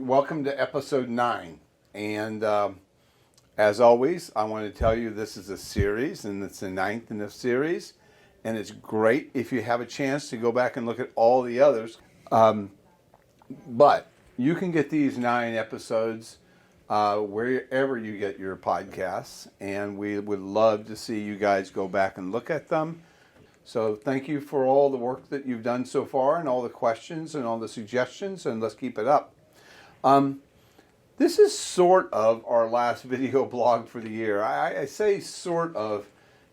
welcome to episode 9. And as always, I want to tell you this is a series, and it's the 9th in the series. And it's great if you have a chance to go back and look at all the others. But you can get these 9 episodes wherever you get your podcasts. And we would love to see you guys go back and look at them. So thank you for all the work that you've done so far and all the questions and all the suggestions, and let's keep it up. This is sort of our last video blog for the year. I say sort of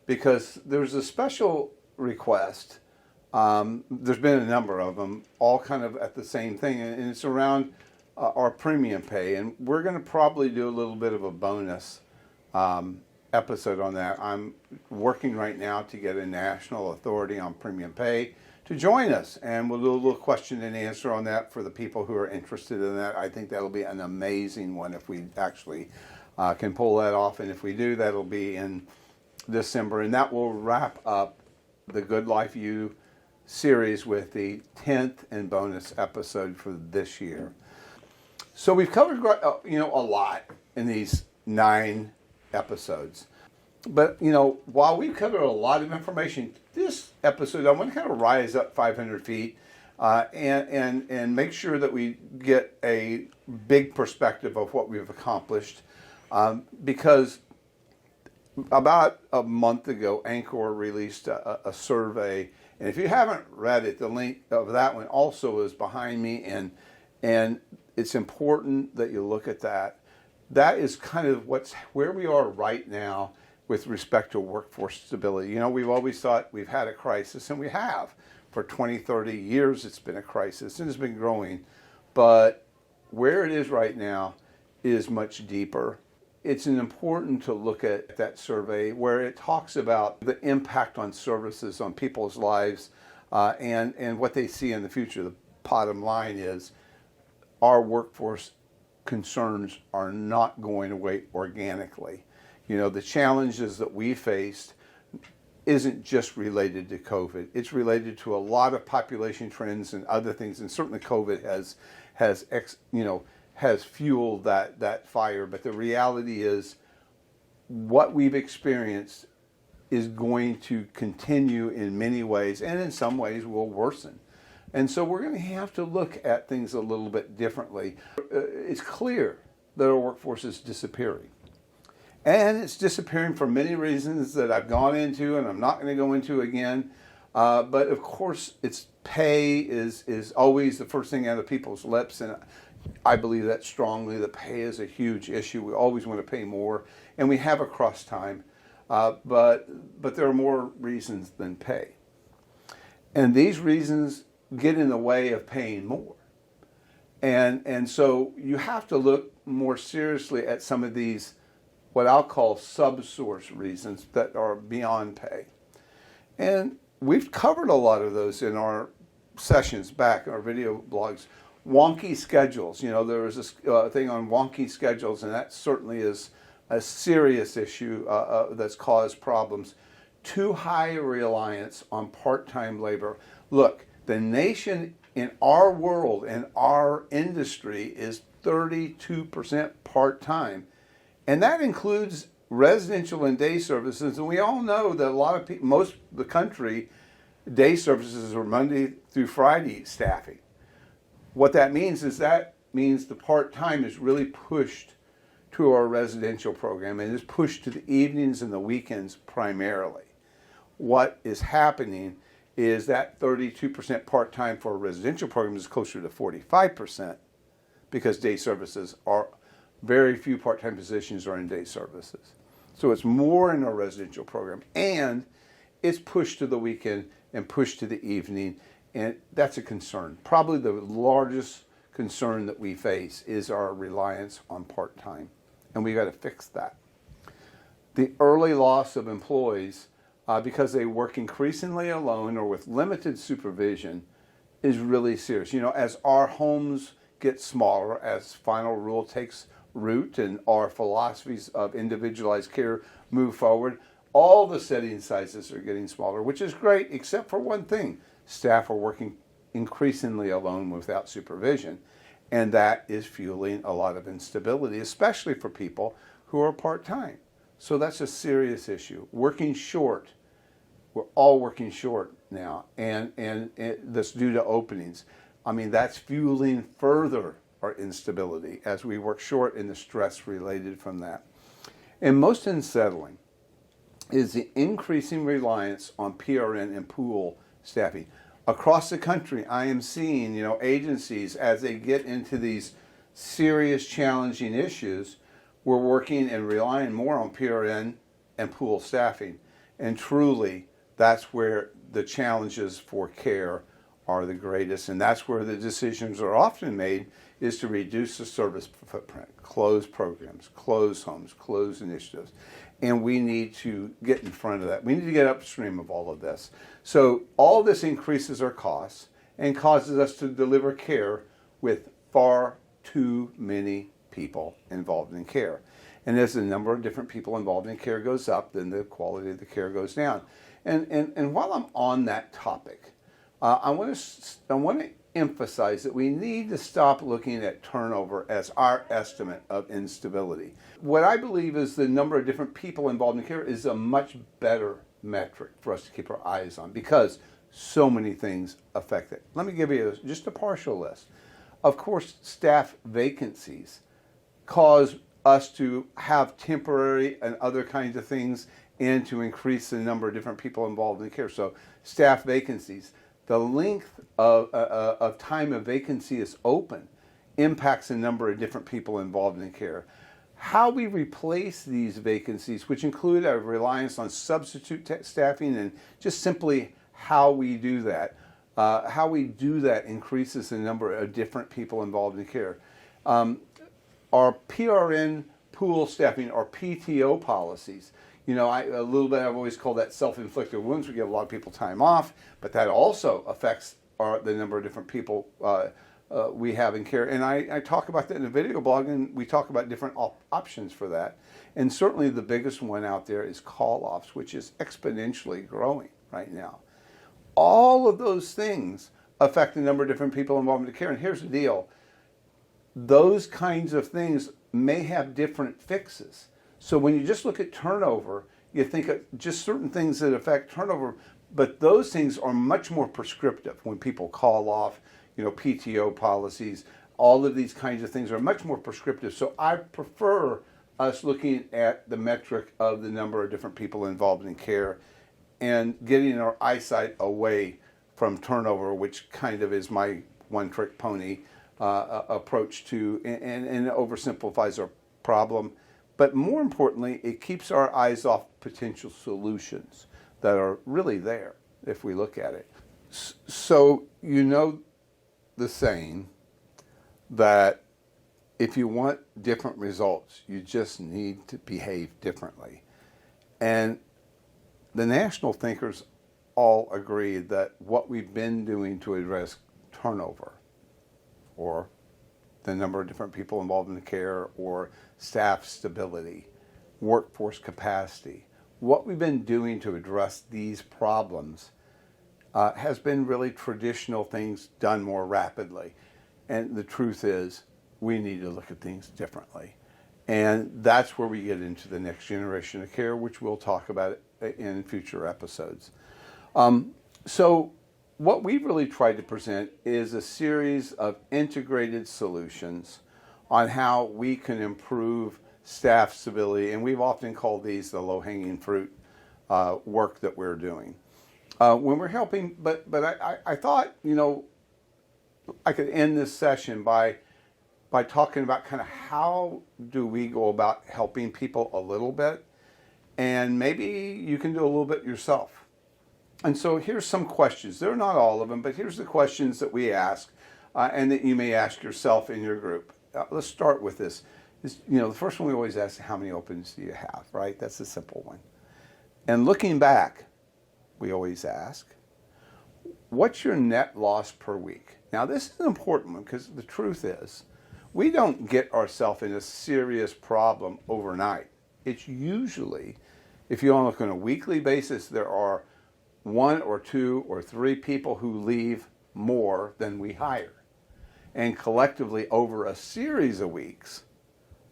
because there's a special request. There's been a number of them, all kind of at the same thing, and it's around our premium pay, and we're going to probably do a little bit of a bonus episode on that. I'm working right now to get a national authority on premium pay to join us, and we'll do a little question and answer on that for the people who are interested in that. I think that'll be an amazing one if we actually can pull that off, and if we do, that'll be in December, and that will wrap up the Good Life U series with the 10th and bonus episode for this year. So we've covered a lot in these 9 episodes. But, while we've covered a lot of information, this episode, I want to kind of rise up 500 feet and make sure that we get a big perspective of what we've accomplished. Because about a month ago, Anchor released a survey. And if you haven't read it, the link of that one also is behind me. And it's important that you look at that. That is kind of where we are right now with respect to workforce stability. We've always thought we've had a crisis, and we have. For 20, 30 years it's been a crisis, and it's been growing. But where it is right now is much deeper. It's important to look at that survey where it talks about the impact on services on people's lives and what they see in the future. The bottom line is our workforce concerns are not going away organically. The challenges that we faced isn't just related to COVID. It's related to a lot of population trends and other things, and certainly COVID has fueled that fire. But the reality is, what we've experienced is going to continue in many ways, and in some ways will worsen. And so we're going to have to look at things a little bit differently. It's clear that our workforce is disappearing. And it's disappearing for many reasons that I've gone into and I'm not going to go into again. But of course, its pay is always the first thing out of people's lips. And I believe that strongly. The pay is a huge issue. We always want to pay more. And we have across time. But there are more reasons than pay. And these reasons get in the way of paying more. And so you have to look more seriously at some of these, what I'll call sub-source reasons that are beyond pay. And we've covered a lot of those in our sessions back, our video blogs. Wonky schedules. There was this thing on wonky schedules, and that certainly is a serious issue that's caused problems. Too high a reliance on part-time labor. Look, the nation in our world and our industry is 32% part-time. And that includes residential and day services. And we all know that a lot of people, most of the country, day services are Monday through Friday staffing. What that means is the part-time is really pushed to our residential program and is pushed to the evenings and the weekends primarily. What is happening is that 32% part-time for a residential program is closer to 45% because day services are, very few part-time positions are in day services. So it's more in our residential program, and it's pushed to the weekend and pushed to the evening, and that's a concern. Probably the largest concern that we face is our reliance on part-time, and we got to fix that. The early loss of employees because they work increasingly alone or with limited supervision is really serious. As our homes get smaller, as Final Rule takes root and our philosophies of individualized care move forward, all the setting sizes are getting smaller, which is great, except for one thing. Staff are working increasingly alone without supervision. And that is fueling a lot of instability, especially for people who are part-time. So that's a serious issue. Working short, we're all working short now, and that's due to openings. I mean, that's fueling further our instability as we work short and the stress related from that. And most unsettling is the increasing reliance on PRN and pool staffing. Across the country, I am seeing, agencies, as they get into these serious, challenging issues, we're working and relying more on PRN and pool staffing. And truly, that's where the challenges for care are the greatest. And that's where the decisions are often made, is to reduce the service footprint, close programs, close homes, close initiatives. And we need to get in front of that. We need to get upstream of all of this. So all this increases our costs and causes us to deliver care with far too many people involved in care. And as the number of different people involved in care goes up, then the quality of the care goes down. And while I'm on that topic, I want to emphasize that we need to stop looking at turnover as our estimate of instability. What I believe is the number of different people involved in care is a much better metric for us to keep our eyes on, because so many things affect it. Let me give you just a partial list. Of course, staff vacancies cause us to have temporary and other kinds of things, and to increase the number of different people involved in care. So staff vacancies, the length of time a vacancy is open impacts the number of different people involved in care. How we replace these vacancies, which include a reliance on substitute staffing, and just simply how we do that. How we do that increases the number of different people involved in care. Our PRN pool staffing, our PTO policies, a little bit, I've always called that self-inflicted wounds. We give a lot of people time off, but that also affects the number of different people we have in care. And I talk about that in a video blog, and we talk about different options for that. And certainly the biggest one out there is call-offs, which is exponentially growing right now. All of those things affect the number of different people involved in care. And here's the deal. Those kinds of things may have different fixes. So when you just look at turnover, you think of just certain things that affect turnover, but those things are much more prescriptive. When people call off, PTO policies, all of these kinds of things are much more prescriptive. So I prefer us looking at the metric of the number of different people involved in care and getting our eyesight away from turnover, which kind of is my one-trick pony approach to, and oversimplifies our problem. But more importantly, it keeps our eyes off potential solutions that are really there if we look at it. So the saying that if you want different results, you just need to behave differently. And the national thinkers all agree that what we've been doing to address turnover, or the number of different people involved in the care, or staff stability, workforce capacity, what we've been doing to address these problems has been really traditional things done more rapidly. And the truth is, we need to look at things differently. And that's where we get into the next generation of care, which we'll talk about in future episodes. So what we've really tried to present is a series of integrated solutions on how we can improve staff stability. And we've often called these the low-hanging fruit work that we're doing. When we're helping, but I thought, I could end this session by talking about kind of how do we go about helping people a little bit, and maybe you can do a little bit yourself. And so here's some questions. They're not all of them, but here's the questions that we ask and that you may ask yourself in your group. Let's start with this. The first one we always ask, how many openings do you have, right? That's a simple one. And looking back, we always ask, what's your net loss per week? Now, this is an important one, because the truth is, we don't get ourselves in a serious problem overnight. It's usually, if you look on a weekly basis, there are 1 or 2 or 3 people who leave more than we hire. and collectively over a series of weeks,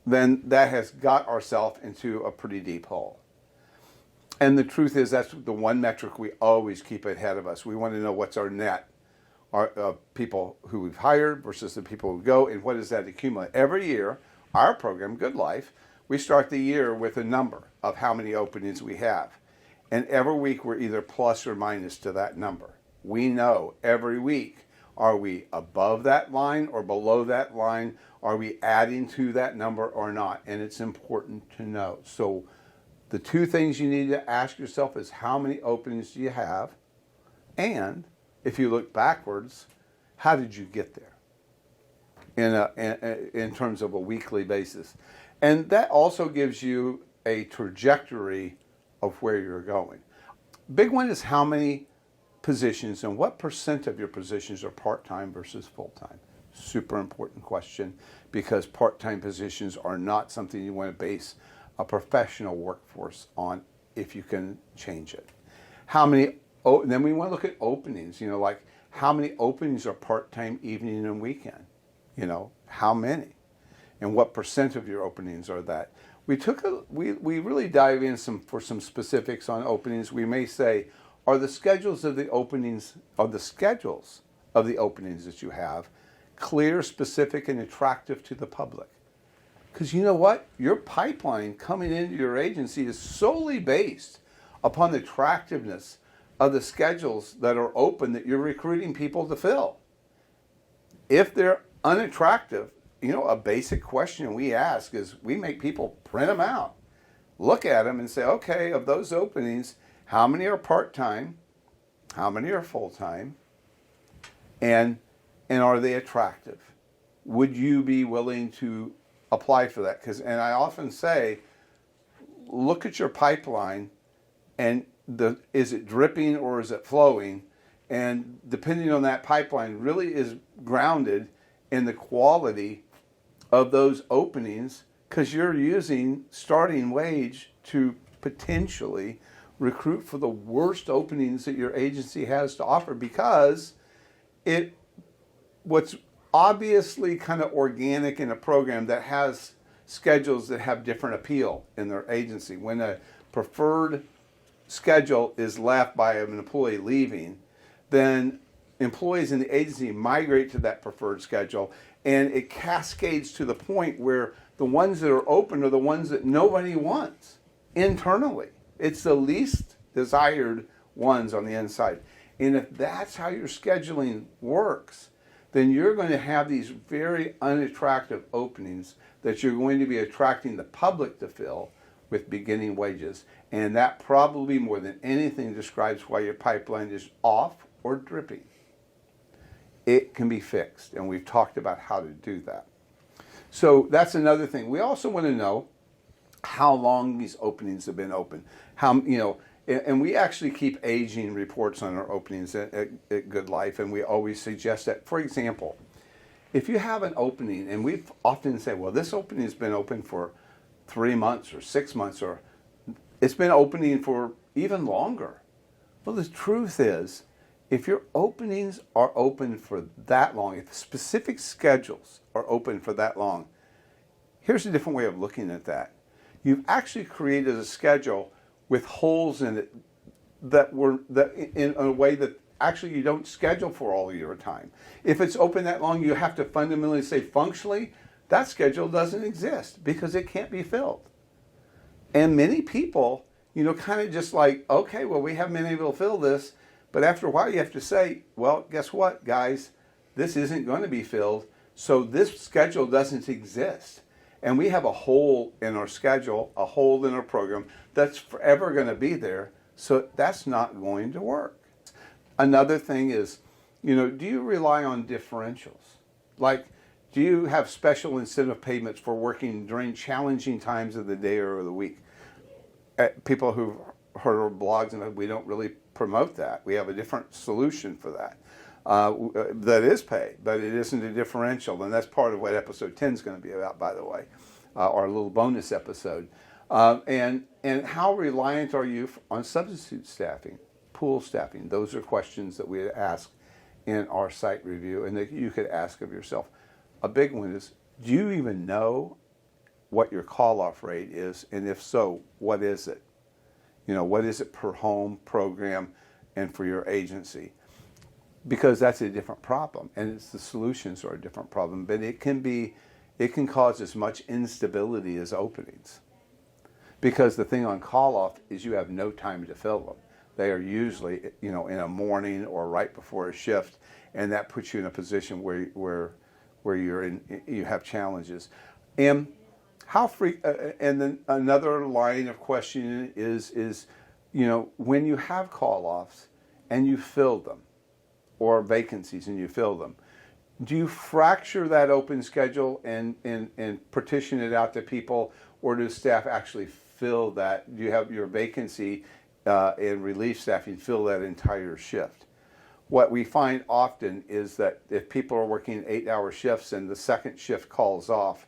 then that has got ourselves into a pretty deep hole. And the truth is, that's the one metric we always keep ahead of us. We want to know what's our net, our people who we've hired versus the people who go, and what does that accumulate. Every year, our program, GoodLife, we start the year with a number of how many openings we have. And every week, we're either plus or minus to that number. We know every week, are we above that line or below that line? Are we adding to that number or not? And it's important to know. So the two things you need to ask yourself is, how many openings do you have? And if you look backwards, how did you get there in terms of a weekly basis? And that also gives you a trajectory of where you're going. Big one is how many positions and what percent of your positions are part-time versus full-time. Super important question, because part-time positions are not something you want to base a professional workforce on if you can change it. How many, then we want to look at openings, like how many openings are part-time evening and weekend? How many? And what percent of your openings are that? We really dive in for some specifics on openings. We may say, are the schedules of the openings that you have clear, specific, and attractive to the public? Because you know what? Your pipeline coming into your agency is solely based upon the attractiveness of the schedules that are open that you're recruiting people to fill. If they're unattractive, a basic question we ask is, we make people print them out, look at them and say, okay, of those openings, how many are part-time? How many are full-time? And are they attractive? Would you be willing to apply for that? And I often say, look at your pipeline, and is it dripping or is it flowing? And depending on that pipeline really is grounded in the quality of those openings, because you're using starting wage to potentially recruit for the worst openings that your agency has to offer, because what's obviously kind of organic in a program that has schedules that have different appeal in their agency. When a preferred schedule is left by an employee leaving, then employees in the agency migrate to that preferred schedule, and it cascades to the point where the ones that are open are the ones that nobody wants internally. It's the least desired ones on the inside. And if that's how your scheduling works, then you're going to have these very unattractive openings that you're going to be attracting the public to fill with beginning wages. And that probably more than anything describes why your pipeline is off or dripping. It can be fixed, and we've talked about how to do that. So that's another thing. We also want to know how long these openings have been open. And we actually keep aging reports on our openings at GoodLife, and we always suggest that. For example, if you have an opening, and we often say, well, this opening has been open for 3 months or 6 months, or it's been opening for even longer. Well, the truth is, if your openings are open for that long, if specific schedules are open for that long, here's a different way of looking at that. You've actually created a schedule with holes in it that in a way that actually you don't schedule for all of your time. If it's open that long, you have to fundamentally say, functionally, that schedule doesn't exist because it can't be filled. And many people, kind of just like, okay, well, we haven't been able to fill this. But after a while, you have to say, well, guess what, guys? This isn't going to be filled, so this schedule doesn't exist. And we have a hole in our schedule, a hole in our program that's forever going to be there, so that's not going to work. Another thing is, do you rely on differentials? Like, do you have special incentive payments for working during challenging times of the day or of the week? People who've heard our blogs, and we don't really promote that. We have a different solution for that. That is paid, but it isn't a differential, and that's part of what episode 10 is going to be about, by the way, our little bonus episode. And how reliant are you on substitute staffing, pool staffing? Those are questions that we ask in our site review and that you could ask of yourself. A big one is, do you even know what your call-off rate is? And if so, what is it? What is it per home, program, and for your agency? Because that's a different problem, and the solutions are a different problem. But it can cause as much instability as openings. Because the thing on call-off is you have no time to fill them. They are usually, in a morning or right before a shift, and that puts you in a position where you have challenges. And and then another line of questioning is when you have call-offs and you fill them, or vacancies and you fill them, do you fracture that open schedule and partition it out to people, or does staff actually fill that? Do you have your vacancy and relief staffing fill that entire shift? What we find often is that if people are working 8-hour shifts and the second shift calls off,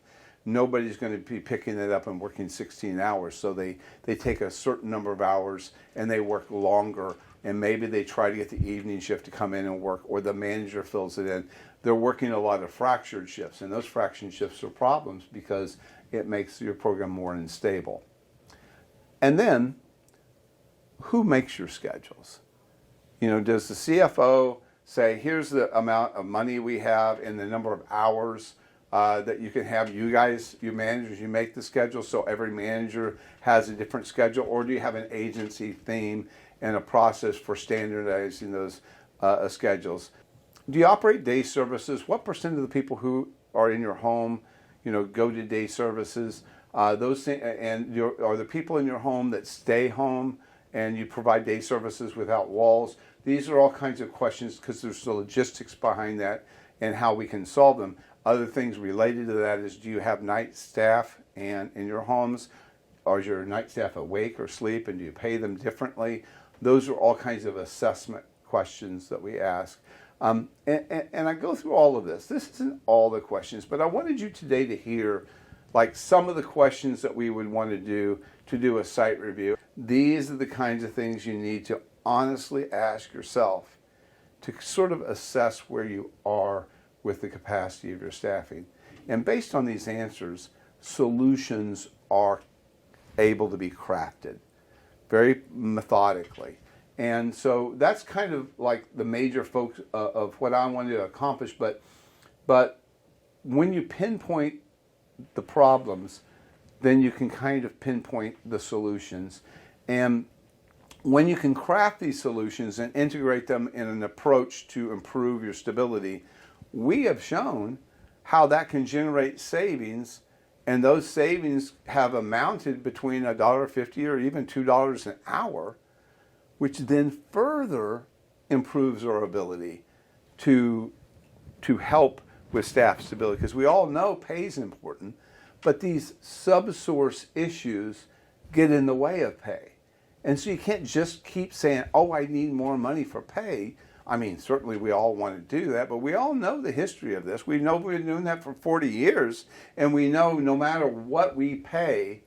nobody's going to be picking it up and working 16 hours. So they take a certain number of hours and they work longer, and maybe they try to get the evening shift to come in and work, or the manager fills it in. They're working a lot of fractured shifts, and those fractured shifts are problems because it makes your program more unstable. And then, who makes your schedules? Does the CFO say, here's the amount of money we have and the number of hours that you can have? You guys, you managers, you make the schedule, so every manager has a different schedule? Or do you have an agency theme and a process for standardizing those schedules? Do you operate day services? What percent of the people who are in your home, go to day services? Those things, and are the people in your home that stay home and you provide day services without walls? These are all kinds of questions because there's the logistics behind that and how we can solve them. Other things related to that is, do you have night staff and in your homes? Or is your night staff awake or asleep, and do you pay them differently? Those are all kinds of assessment questions that we ask. And I go through all of this. This isn't all the questions, but I wanted you today to hear some of the questions that we would want to do a site review. These are the kinds of things you need to honestly ask yourself to sort of assess where you are with the capacity of your staffing. And based on these answers, solutions are able to be crafted very methodically. And so that's kind of like the major focus of what I wanted to accomplish. But when you pinpoint the problems, then you can kind of pinpoint the solutions. And when you can craft these solutions and integrate them in an approach to improve your stability, we have shown how that can generate savings, and those savings have amounted between $1.50 or even $2 an hour, which then further improves our ability to help with staff stability. Because we all know pay is important, but these subsource issues get in the way of pay. And so you can't just keep saying, oh, I need more money for pay. I mean, certainly we all want to do that, but we all know the history of this. We know we've been doing that for 40 years, and we know no matter what we pay,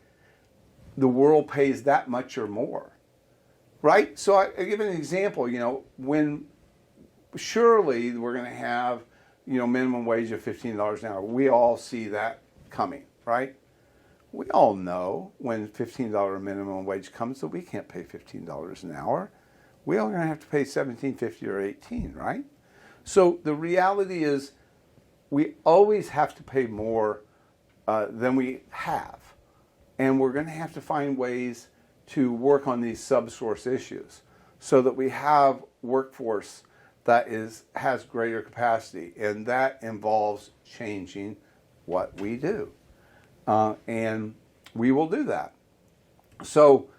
the world pays that much or more, right? So I give an example, when surely we're going to have, minimum wage of $15 an hour. We all see that coming, right? We all know when $15 minimum wage comes that we can't pay $15 an hour. We are going to have to pay $17.50 or $18, right? So the reality is we always have to pay more than we have. And we're going to have to find ways to work on these subsource issues so that we have workforce that has greater capacity. And that involves changing what we do. And we will do that. So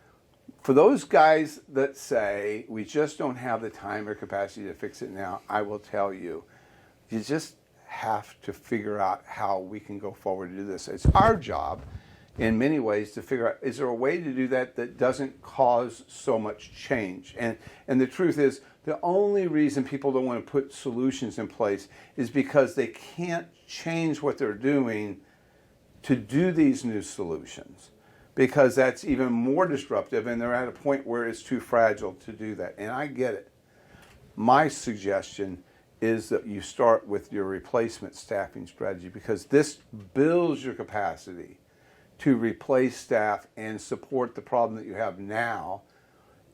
for those guys that say, we just don't have the time or capacity to fix it now, I will tell you, you just have to figure out how we can go forward to do this. It's our job, in many ways, to figure out, is there a way to do that that doesn't cause so much change? And the truth is, the only reason people don't want to put solutions in place is because they can't change what they're doing to do these new solutions, because that's even more disruptive, and they're at a point where it's too fragile to do that. And I get it. My suggestion is that you start with your replacement staffing strategy, because this builds your capacity to replace staff and support the problem that you have now,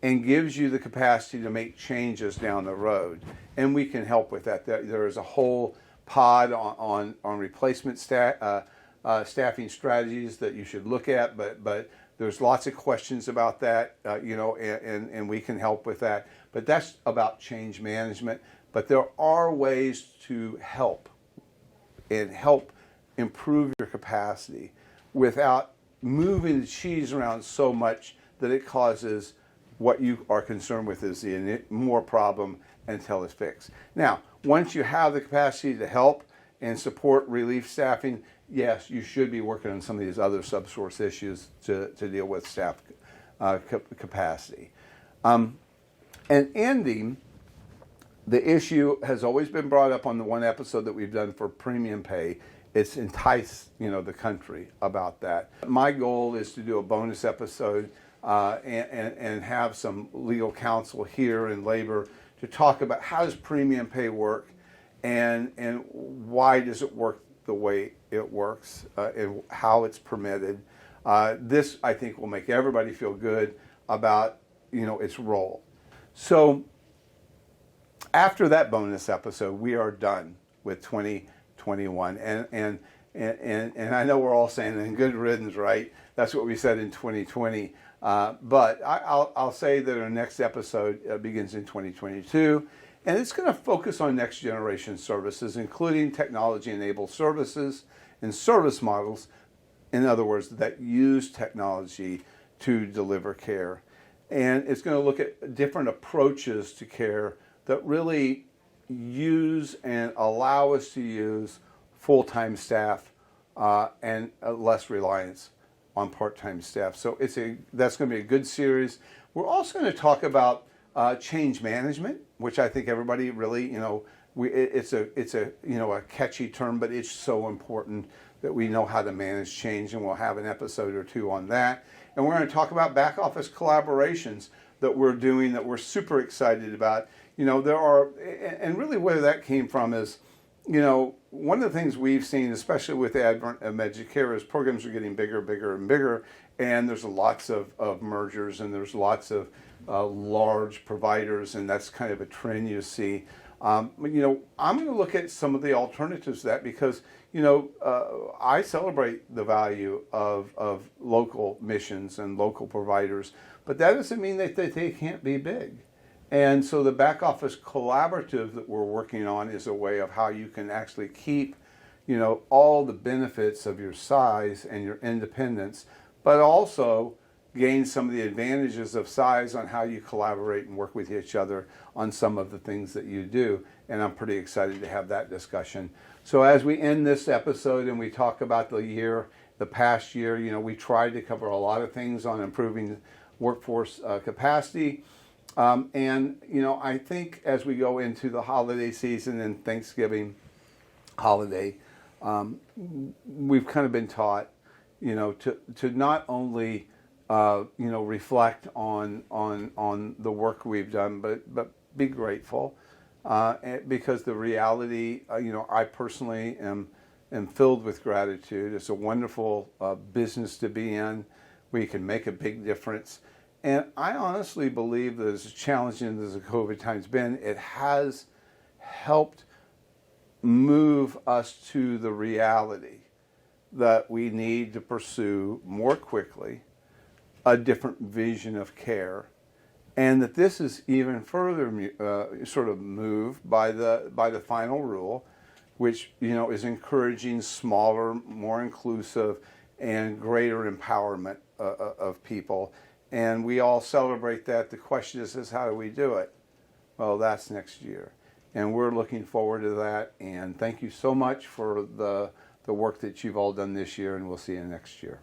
and gives you the capacity to make changes down the road. And we can help with that. There is a whole pod on replacement staffing strategies that you should look at, but there's lots of questions about that, and we can help with that. But that's about change management. But there are ways to help improve your capacity without moving the cheese around so much that it causes what you are concerned with is the more problem until it's fixed. Now, once you have the capacity to help and support relief staffing, yes, you should be working on some of these other subsource issues to deal with staff capacity. And ending, the issue has always been brought up on the one episode that we've done for premium pay. It's enticed, the country about that. My goal is to do a bonus episode and have some legal counsel here in labor to talk about how does premium pay work and why does it work the way it works and how it's permitted. This, I think, will make everybody feel good about, its role. So after that bonus episode, we are done with 2021. And I know we're all saying, and good riddance, right? That's what we said in 2020. But I'll say that our next episode begins in 2022. And it's going to focus on next generation services, including technology-enabled services and service models, in other words, that use technology to deliver care. And it's going to look at different approaches to care that really use and allow us to use full-time staff and less reliance on part-time staff. So that's going to be a good series. We're also going to talk about change management, which I think everybody really, it's a catchy term, but it's so important that we know how to manage change, and we'll have an episode or two on that. And we're going to talk about back office collaborations that we're doing that we're super excited about. There are, and really where that came from is, one of the things we've seen, especially with the advent of Medicare, is programs are getting bigger, bigger, and bigger, and there's lots of mergers, and there's lots of large providers, and that's kind of a trend you see. I'm going to look at some of the alternatives to that because, I celebrate the value of local missions and local providers, but that doesn't mean that they can't be big. And so the back office collaborative that we're working on is a way of how you can actually keep, all the benefits of your size and your independence, but also gain some of the advantages of size on how you collaborate and work with each other on some of the things that you do. And I'm pretty excited to have that discussion. So as we end this episode and we talk about the past year, we tried to cover a lot of things on improving workforce capacity. I think as we go into the holiday season and Thanksgiving holiday, we've kind of been taught, to not only reflect on the work we've done, but be grateful, because the reality, I personally am filled with gratitude. It's a wonderful business to be in, where you can make a big difference. And I honestly believe that as challenging as the COVID time's been, it has helped move us to the reality that we need to pursue more quickly a different vision of care, and that this is even further sort of moved by the final rule, which is encouraging smaller, more inclusive, and greater empowerment of people. And we all celebrate that. The question is how do we do it? Well, that's next year. And we're looking forward to that. And thank you so much for the work that you've all done this year, and we'll see you next year.